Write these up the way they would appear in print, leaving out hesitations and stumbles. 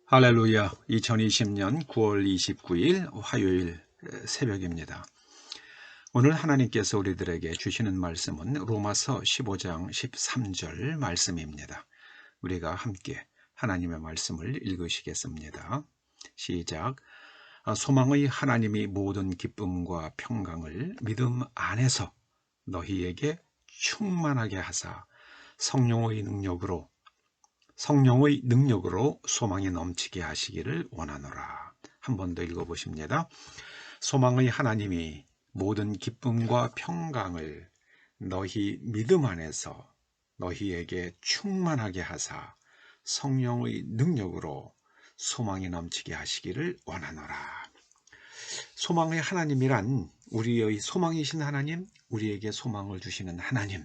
할렐루야. 2020년 9월 29일 화요일 새벽입니다. 오늘 하나님께서 우리들에게 주시는 말씀은 로마서 15장 13절 말씀입니다. 우리가 함께 하나님의 말씀을 읽으시겠습니다. 시작. 소망의 하나님이 모든 기쁨과 평강을 믿음 안에서 너희에게 충만하게 하사 성령의 능력으로 소망이 넘치게 하시기를 원하노라. 한 번 더 읽어보십니다. 소망의 하나님이 모든 기쁨과 평강을 너희 믿음 안에서 너희에게 충만하게 하사 성령의 능력으로 소망이 넘치게 하시기를 원하노라. 소망의 하나님이란 우리의 소망이신 하나님, 우리에게 소망을 주시는 하나님,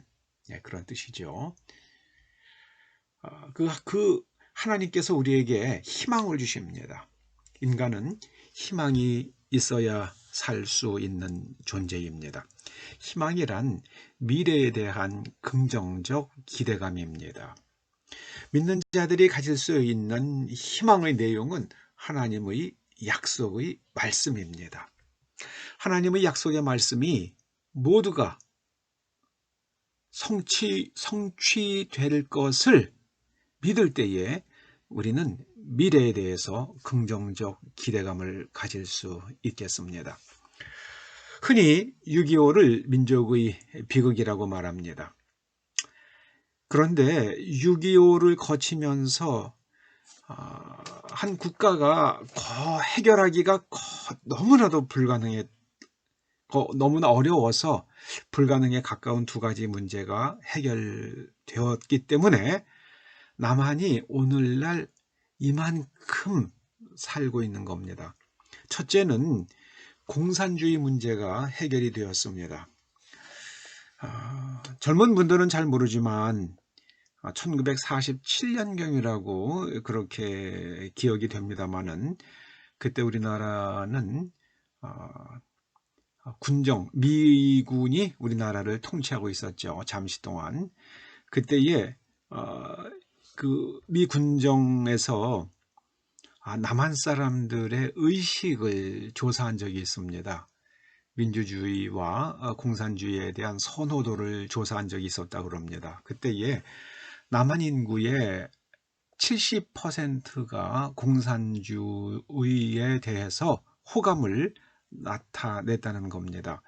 그런 뜻이죠. 그 하나님께서 우리에게 희망을 주십니다. 인간은 희망이 있어야 살 수 있는 존재입니다. 희망이란 미래에 대한 긍정적 기대감입니다. 믿는 자들이 가질 수 있는 희망의 내용은 하나님의 약속의 말씀입니다. 하나님의 약속의 말씀이 모두가 성취될 것을 믿을 때에 우리는 미래에 대해서 긍정적 기대감을 가질 수 있겠습니다. 흔히 6.25를 민족의 비극이라고 말합니다. 그런데 6.25를 거치면서 한 국가가 해결하기가 너무나 어려워서 불가능에 가까운 두 가지 문제가 해결되었기 때문에 남한이 오늘날 이만큼 살고 있는 겁니다. 첫째는 공산주의 문제가 해결이 되었습니다. 젊은 분들은 잘 모르지만 1947년경이라고 그렇게 기억이 됩니다만은 그때 우리나라는 미군이 우리나라를 통치하고 있었죠. 잠시 동안. 그때에 그 미 군정에서 남한 사람들의 의식을 조사한 적이 있습니다. 민주주의와 공산주의에 대한 선호도를 조사한 적이 있었다고 합니다. 그때에 남한 인구의 70%가 공산주의에 대해서 호감을 나타냈다는 겁니다.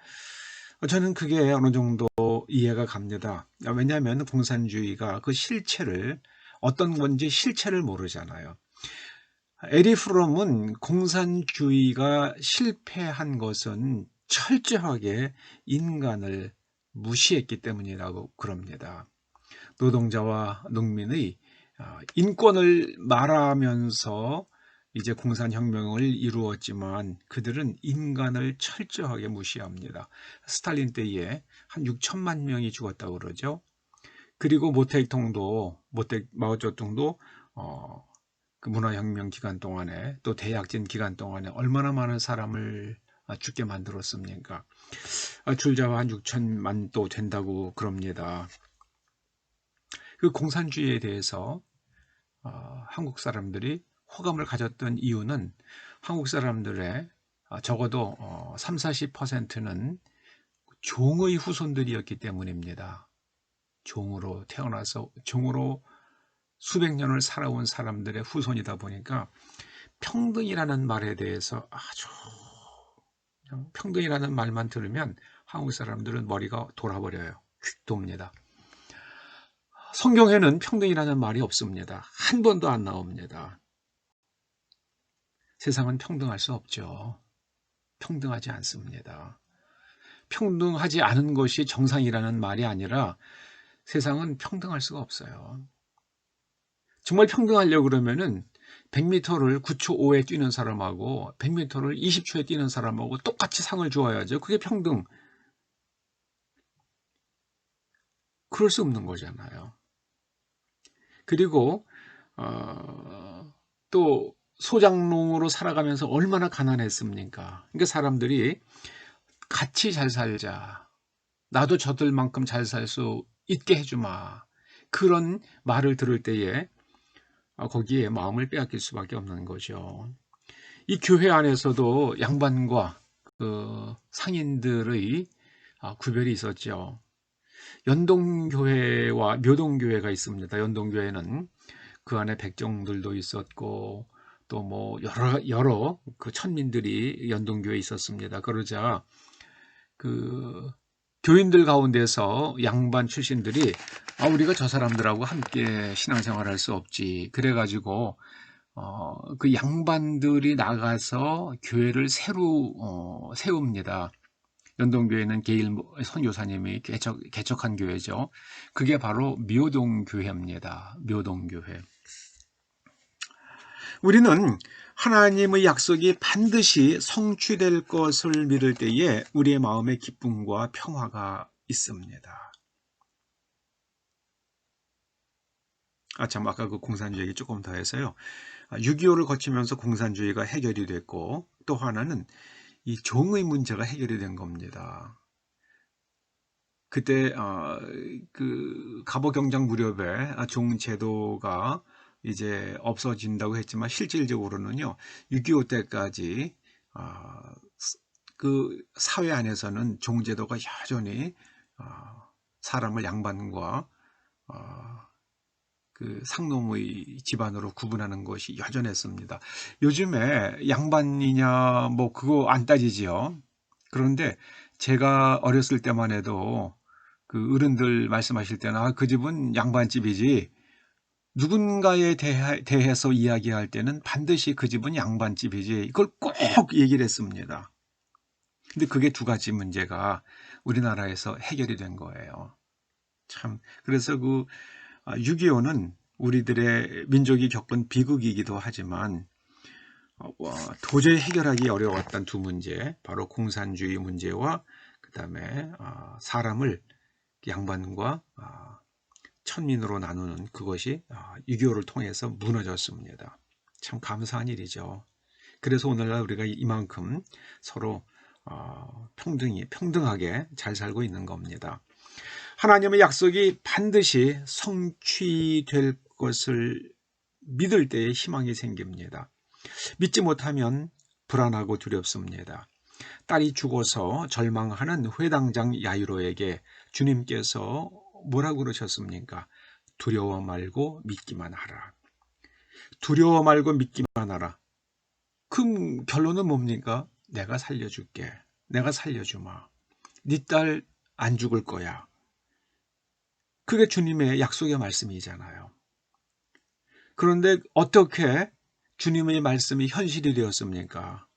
저는 그게 어느 정도 이해가 갑니다. 왜냐하면 공산주의가 그 실체를 어떤 건지 실체를 모르잖아요. 에리 프롬은 공산주의가 실패한 것은 철저하게 인간을 무시했기 때문이라고 그럽니다. 노동자와 농민의 인권을 말하면서 이제 공산혁명을 이루었지만 그들은 인간을 철저하게 무시합니다. 스탈린 때에 한 6천만 명이 죽었다고 그러죠. 그리고 마오쩌둥도 그 문화혁명 기간 동안에 또 대약진 기간 동안에 얼마나 많은 사람을 죽게 만들었습니까? 줄자와 한 6천만 또 된다고 그럽니다. 그 공산주의에 대해서 한국 사람들이 호감을 가졌던 이유는 한국 사람들의 적어도 30-40%는 종의 후손들이었기 때문입니다. 종으로 태어나서 종으로 수백 년을 살아온 사람들의 후손이다 보니까 평등이라는 말에 대해서 평등이라는 말만 들으면 한국 사람들은 머리가 돌아버려요. 휙 돕니다. 성경에는 평등이라는 말이 없습니다. 한 번도 안 나옵니다. 세상은 평등할 수 없죠. 평등하지 않습니다. 평등하지 않은 것이 정상이라는 말이 아니라 세상은 평등할 수가 없어요. 정말 평등하려고 그러면은 100m를 9초 5에 뛰는 사람하고 100m를 20초에 뛰는 사람하고 똑같이 상을 주어야죠. 그게 평등. 그럴 수 없는 거잖아요. 그리고 또 소장농으로 살아가면서 얼마나 가난했습니까? 그러니까 사람들이 같이 잘 살자. 나도 저들만큼 잘 살 수 있게 해주마. 그런 말을 들을 때에 거기에 마음을 빼앗길 수밖에 없는 거죠. 이 교회 안에서도 양반과 그 상인들의 구별이 있었죠. 연동교회와 묘동교회가 있습니다. 연동교회는 그 안에 백정들도 있었고 또 뭐 여러 그 천민들이 연동교회에 있었습니다. 그러자 그 교인들 가운데서 양반 출신들이 우리가 저 사람들하고 함께 신앙생활 할 수 없지. 그래가지고 그 양반들이 나가서 교회를 새로 세웁니다. 연동교회는 게일 선교사님이 개척한 교회죠. 그게 바로 묘동교회입니다. 묘동교회. 우리는 하나님의 약속이 반드시 성취될 것을 믿을 때에 우리의 마음에 기쁨과 평화가 있습니다. 참 아까 그 공산주의 얘기 조금 더 해서요. 6.25를 거치면서 공산주의가 해결이 됐고 또 하나는 이 종의 문제가 해결이 된 겁니다. 그때 그 갑오경장 무렵에 종 제도가 이제 없어진다고 했지만 실질적으로는요 6.25 때까지 그 사회 안에서는 종 제도가 여전히 사람을 양반과 그 상놈의 집안으로 구분하는 것이 여전했습니다. 요즘에 양반이냐 뭐 그거 안 따지지요. 그런데 제가 어렸을 때만 해도 그 어른들 말씀하실 때는 그 집은 양반집이지, 누군가에 대해서 이야기할 때는 반드시 그 집은 양반집이지, 이걸 꼭 얘기를 했습니다. 근데 그게 두 가지 문제가 우리나라에서 해결이 된 거예요. 참 그래서 그 6.25는 우리들의 민족이 겪은 비극이기도 하지만 도저히 해결하기 어려웠던 두 문제, 바로 공산주의 문제와 그 다음에 사람을 양반과 천민으로 나누는 그것이 6.25를 통해서 무너졌습니다. 참 감사한 일이죠. 그래서 오늘날 우리가 이만큼 서로 평등하게 잘 살고 있는 겁니다. 하나님의 약속이 반드시 성취될 것을 믿을 때에 희망이 생깁니다. 믿지 못하면 불안하고 두렵습니다. 딸이 죽어서 절망하는 회당장 야이로에게 주님께서 뭐라고 그러셨습니까? 두려워 말고 믿기만 하라. 두려워 말고 믿기만 하라. 그 결론은 뭡니까? 내가 살려줄게. 내가 살려주마. 네 딸 안 죽을 거야. 그게 주님의 약속의 말씀이잖아요. 그런데 어떻게 주님의 말씀이 현실이 되었습니까?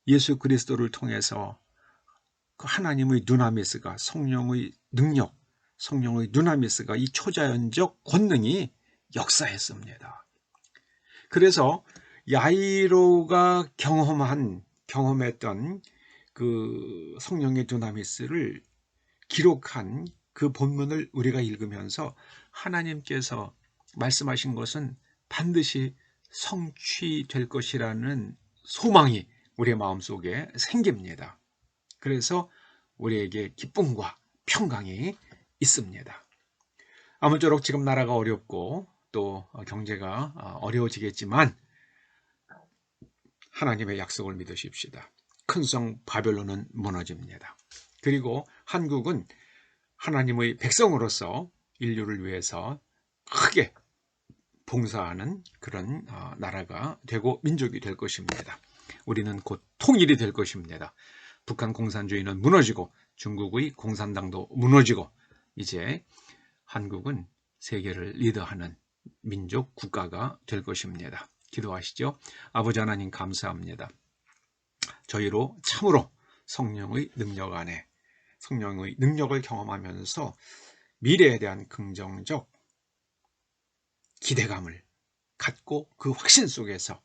예수 그리스도를 통해서 그 하나님의 두나미스가, 성령의 능력, 성령의 두나미스가, 이 초자연적 권능이 역사했습니다. 그래서 야이로가 경험했던 그 성령의 두나미스를 기록한 그 본문을 우리가 읽으면서 하나님께서 말씀하신 것은 반드시 성취될 것이라는 소망이 우리의 마음속에 생깁니다. 그래서 우리에게 기쁨과 평강이 있습니다. 아무쪼록 지금 나라가 어렵고 또 경제가 어려워지겠지만 하나님의 약속을 믿으십시다. 큰 성 바벨론은 무너집니다. 그리고 한국은 하나님의 백성으로서 인류를 위해서 크게 봉사하는 그런 나라가 되고 민족이 될 것입니다. 우리는 곧 통일이 될 것입니다. 북한 공산주의는 무너지고 중국의 공산당도 무너지고 이제 한국은 세계를 리더하는 민족 국가가 될 것입니다. 기도하시죠. 아버지 하나님 감사합니다. 저희로 참으로 성령의 능력 안에 성령의 능력을 경험하면서 미래에 대한 긍정적 기대감을 갖고 그 확신 속에서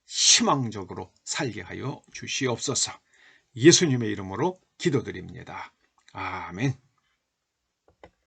희망적으로 살게 하여 주시옵소서. 예수님의 이름으로 기도드립니다. 아멘.